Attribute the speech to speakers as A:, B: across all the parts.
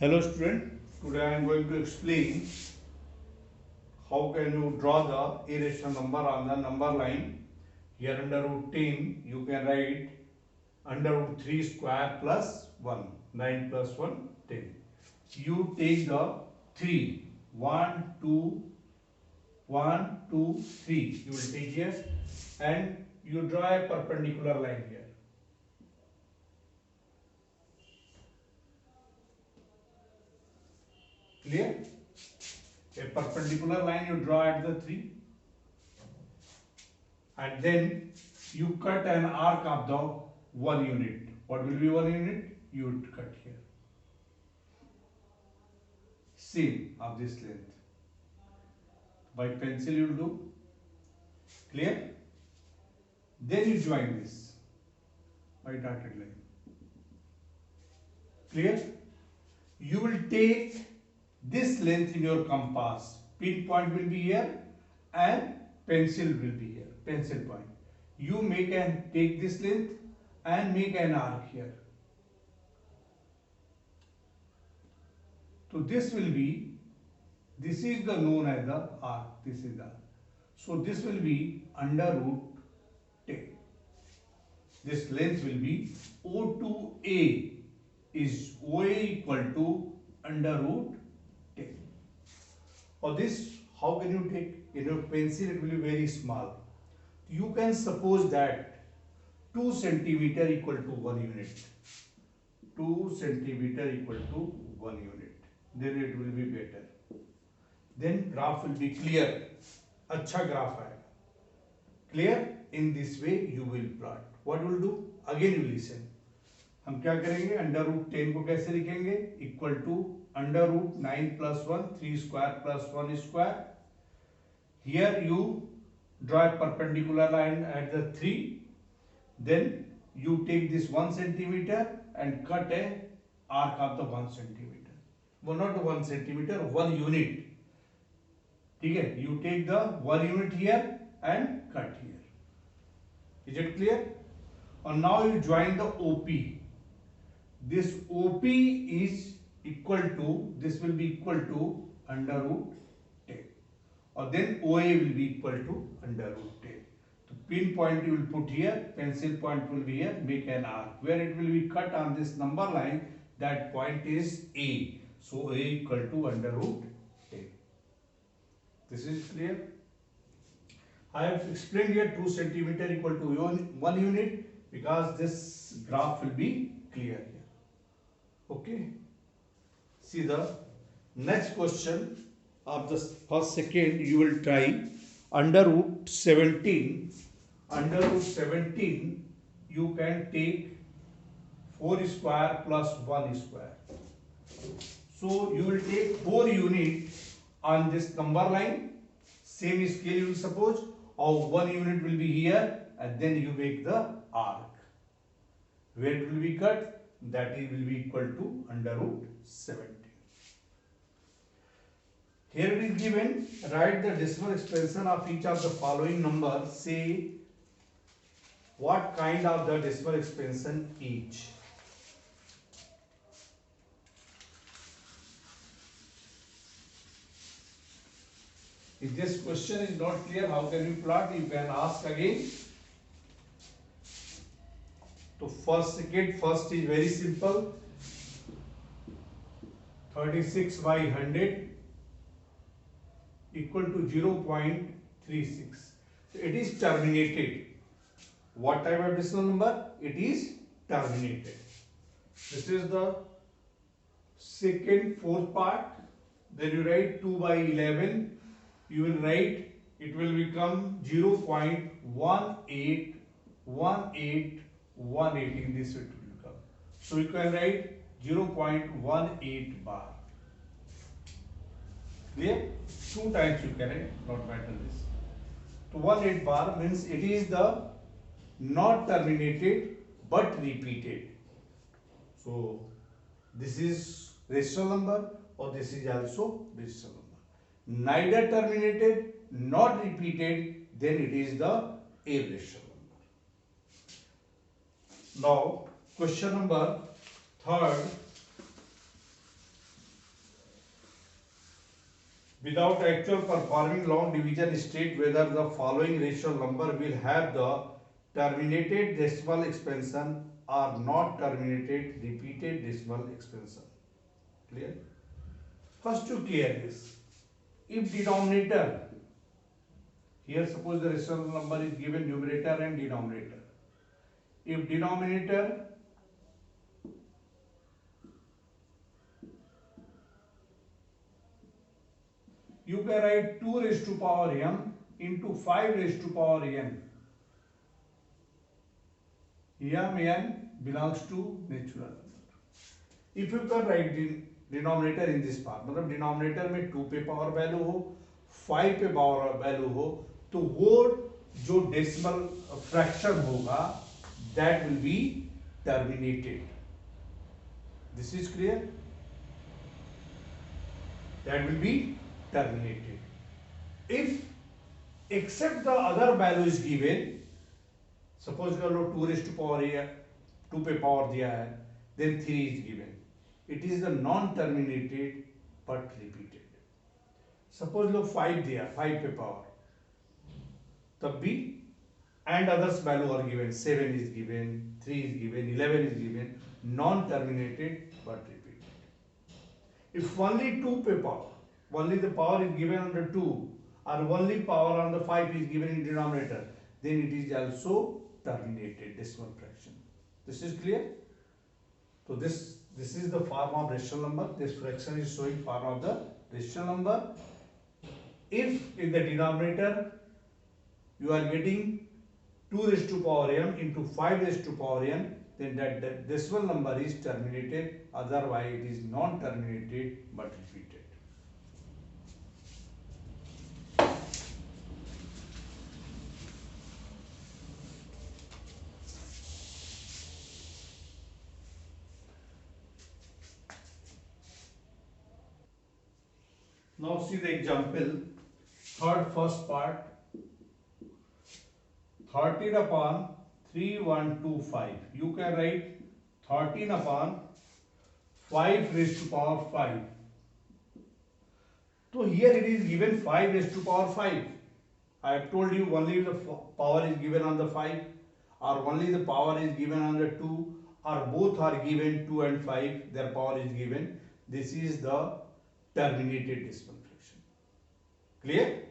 A: Hello student, today I am going to explain how can you draw the irrational number on the number line. Here under root 10 you can write under root 3 square plus 1, 9 plus 1, 10. You take the 3, 1, 2, 1, 2, 3. You will take here and you draw a perpendicular line here. Clear? A perpendicular line you draw at the 3 and then you cut an arc of the 1 unit. What will be 1 unit? You would cut here. Same of this length. By pencil you will do. Clear? Then you join this by dotted line. Clear? You will take this length in your compass. Pin point will be here and pencil will be here. Pencil point. You take this length and make an arc here. So this is the known as the arc. This is the arc. So this will be under root 10. This length will be O to A is OA equal to under root 10. For this, how can you take? In your pencil it will be very small. You can suppose that 2 centimeter equal to 1 unit. 2 centimeter equal to 1 unit. Then it will be better. Then graph will be clear. अच्छा graph आएगा. Clear? In this way you will plot. What will do? Again you listen. हम क्या करेंगे? Under root 10 को कैसे लिखेंगे? Equal to under root 9 plus 1, 3 square plus 1 square. Here you draw a perpendicular line at the 3. Then you take this 1 centimeter and cut a arc of the 1 centimeter. Well, not 1 centimeter, 1 unit. ठीक है? You take the 1 unit here and cut here. Is it clear? And now you join the OP. This OP is equal to, this will be equal to under root 10. Or then OA will be equal to under root 10. So pin point you will put here, pencil point will be here, make an arc. Where it will be cut on this number line, that point is A. So A equal to under root 10. This is clear? I have explained here 2 centimeter equal to 1 unit because this graph will be clear here. Okay. See the next question of the first second you will try under root 17. Under root 17 you can take 4 square plus 1 square. So you will take 4 units on this number line. Same scale you will suppose, or 1 unit will be here and then you make the arc. Where it will be cut? That it will be equal to under root 17. Here it is given, write the decimal expression of each of the following numbers. Say what kind of the decimal expression each. If this question is not clear, how can you plot? You can ask again. So first is very simple. 36 by 100 equal to 0.36. So it is terminated. What type of decimal number? It is terminated. This is the fourth part. Then you write 2 by 11. You will write, it will become 0.1818 in this it will become. So you can write 0.18 bar. Clear? 2 times you can write, not matter this. So 18 bar means it is the not terminated but repeated. So this is rational number or this is also rational number. Neither terminated, not repeated, then it is the irrational number. Now, question number 3. without actual performing long division, state whether the following rational number will have the terminated decimal expansion or not terminated repeated decimal expansion. Clear? First to clear this, if denominator, here suppose the rational number is given numerator and denominator. If denominator you can write 2 raised to power m into 5 raised to power n. M belongs to natural number. If you can write the denominator in this part, मतलब denominator में 2 पे power value हो, 5 पे power value हो, तो वो जो decimal fraction होगा that will be terminated. This is clear? That will be terminated. If except the other value is given, suppose कर लो 2 raised to power a 2 पे पावर दिया है, then 3 is given. It is the non-terminated but repeated. Suppose लो 5 दिया, 5 पे power, तब भी and others value are given, 7 is given, 3 is given, 11 is given, non-terminated but repeated. If only 2 पे power, only the power is given on the 2 or only power on the 5 is given in denominator, then it is also terminated decimal fraction. This is clear? So this is the form of rational number. This fraction is showing form of the rational number. If in the denominator you are getting 2 raised to power m into 5 raised to power n, then that decimal number is terminated, otherwise it is non-terminated but repeated. Now see the example, first part, 13 upon 3125. You can write 13 upon 5 raised to power 5. So here it is given 5 raised to power 5. I have told you only the power is given on the 5 or only the power is given on the 2 or both are given 2 and 5, their power is given. This is the terminated decimal fraction. Clear?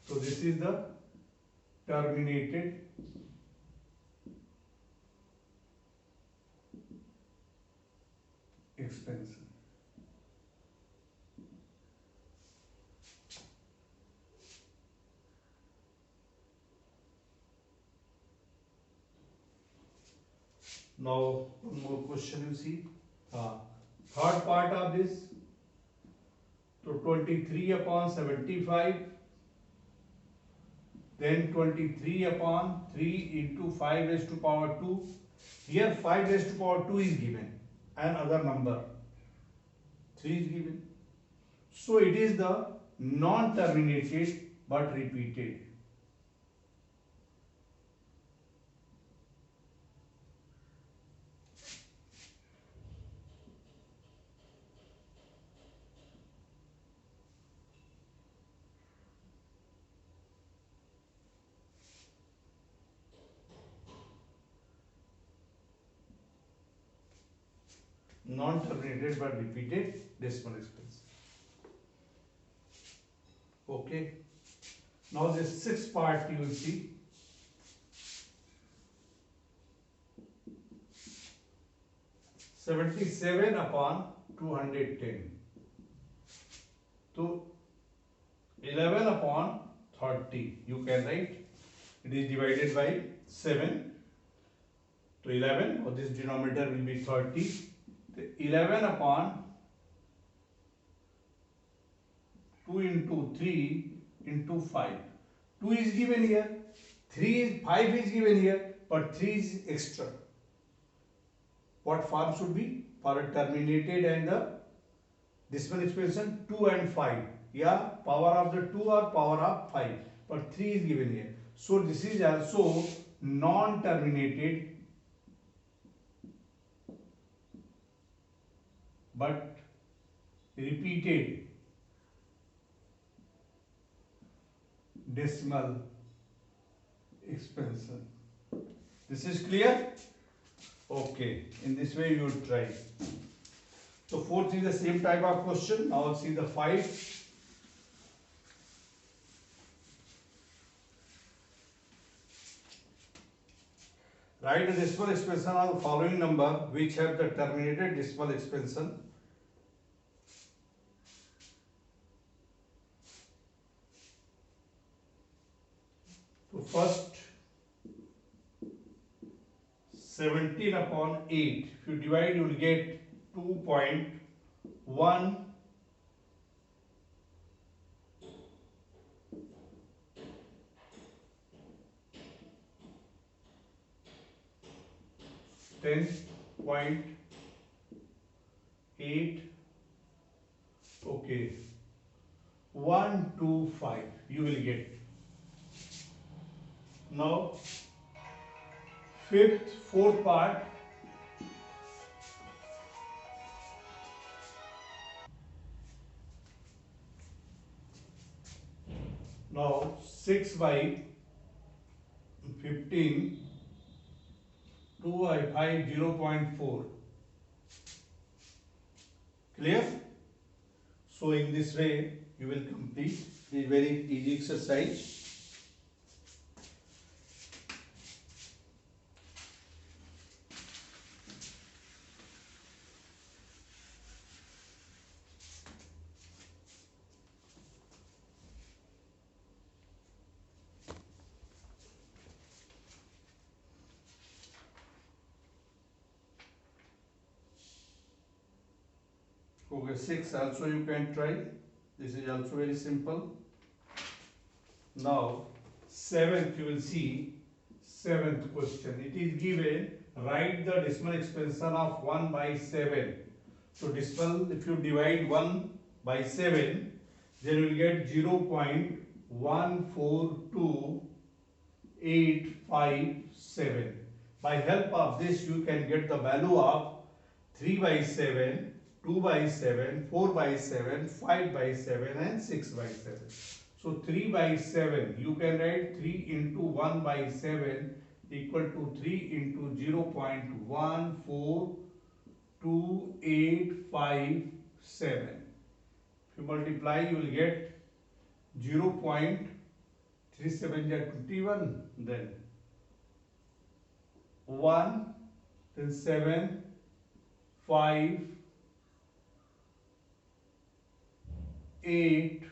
A: So this is the terminated expansion. Now one more question you see. Third part of this. So 23 upon 75. Then 23 upon 3 into 5 raised to power 2. Here 5 raised to power 2 is given and other number 3 is given. So it is the non-terminated but repeated. Non-terminated but repeated decimal expansion. Okay. Now this sixth part you will see. (77 upon 210). So 11 upon 30. You can write. It is divided by 7. So 11, or this denominator will be 30. 11 upon 2 into 3 into 5. 2 is given here, 5 is given here, but 3 is extra. What form should be? For a terminated and the decimal expansion 2 and 5. Yeah, power of the 2 or power of 5, but 3 is given here. So this is also non-terminated but repeated decimal expansion. This is clear? Okay, in this way you will try. So fourth is the same type of question. Now see the 5. Write a decimal expansion of the following number which have the terminated decimal expansion. So first 17 upon 8. If you divide, you will get 2.1 10.8. Okay, 125 you will get. Now fourth part. Now 6 by 15, 2 by 5, 0.4. Clear? So in this way you will complete. It is very easy exercise. Okay, 6 also you can try. This is also very simple. Now 7th you will see, 7th question. It is given, write the decimal expansion of 1 by 7. So decimal, if you divide 1 by 7, then you will get 0.142857. By help of this you can get the value of 3 by 7, 2 by 7, 4 by 7, 5 by 7 and 6 by 7. So 3 by 7, you can write 3 into 1 by 7 equal to 3 into 0.142857. If you multiply, you will get 0.3721, then 1, then 7, 5, 8,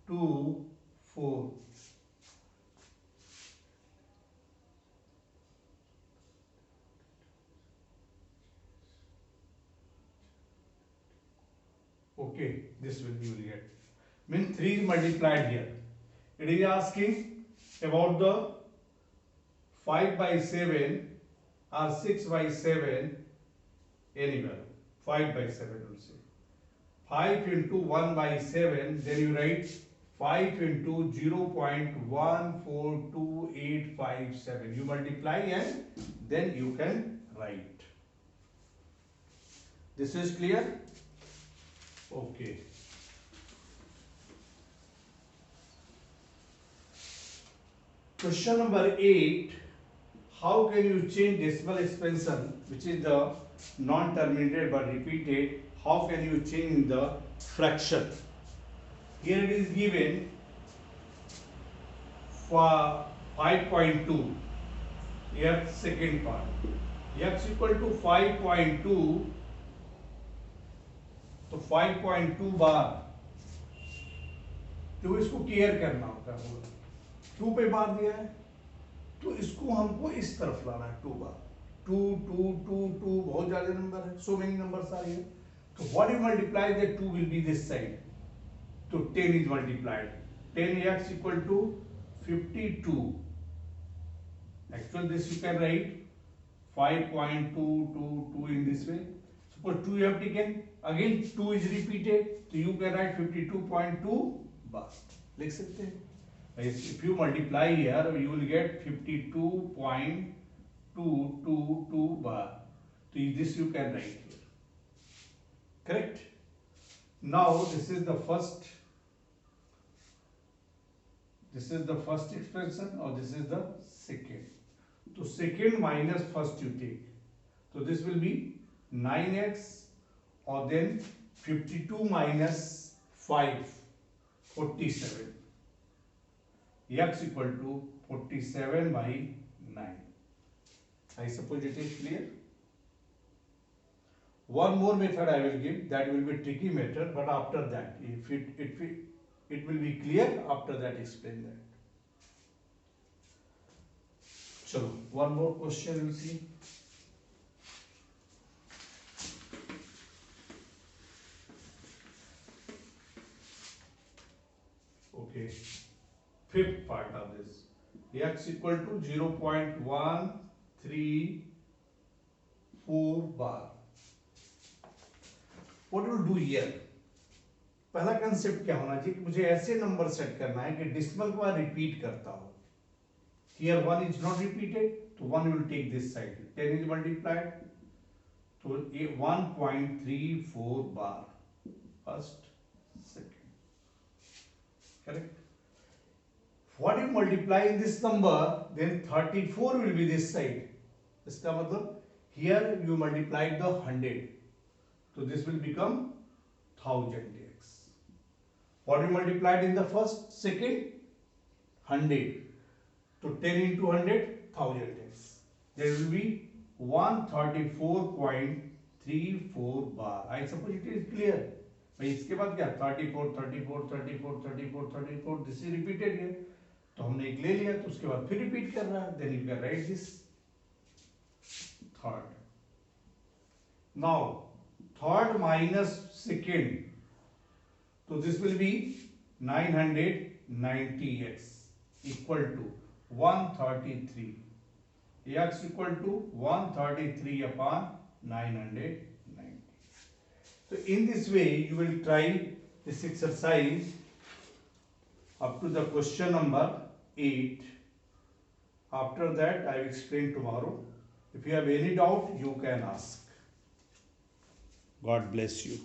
A: 2, 4. Okay, this will you will get. Means 3 is multiplied here. It is asking about the 5 by 7 or 6 by 7 any value. 5 by 7 will say. 5 into 1 by 7, then you write 5 into 0.142857. You multiply and then you can write. This is clear? Okay. Question number 8. How can you change decimal expansion, which is the non-terminated but repeated? How can you change the fraction? Here it is given for 5.2. Here second part. X equal to 5.2. तो 5.2 बार तो इसको clear करना होता है पूरा 2 पे बार दिया है तो इसको हमको इस तरफ लाना है 2 बार 2 2 2 2 बहुत ज्यादा नंबर है so many numbers are here तो what you multiply that 2 will be this side तो 10 is multiplied 10x equal to 52 actually this you can write 5.222 in this way. Suppose 2 you have taken, again 2 is repeated, so you can write 52.2 bar. लिख सकते हैं. If you multiply here, you will get 52.222 bar. So this you can write here. Correct? Now this is the first expression or this is the second. So second minus first you take. So this will be 9x or then 52 minus 5, 47. X equal to 47 by 9. I suppose it is clear. One more method I will give, that will be tricky method, but after that, if it will be clear, after that explain that. So one more question we'll see. Okay, fifth part of this. X equal to 0.134 bar. What will do here? पहला concept क्या होना चाहिए कि मुझे ऐसे number set करना है कि डिसिमल को रिपीट करता हो. Here 1 is not repeated, so 1 will take this side. 10 is multiplied, so 1.34 bar. First, second. Correct? What you multiply in this number, then 34 will be this side. इसका मतलब here you multiplied the 100, so this will become 1000x. What you multiplied in the first, second, 100. So 10 into 100, 1000x. There will be 134.34 bar. I suppose it is clear. भाई इसके बाद क्या 34, 34, 34, 34, 34, this is repeated here. तो हमने एक ले लिया, तो उसके बाद फिर रिपीट कर रहा है. Then you can write this third. Now third minus second. So this will be 990x equal to 133. X equal to 133 upon 990. So in this way you will try this exercise up to the question number 8. After that I will explain tomorrow. If you have any doubt, you can ask. God bless you.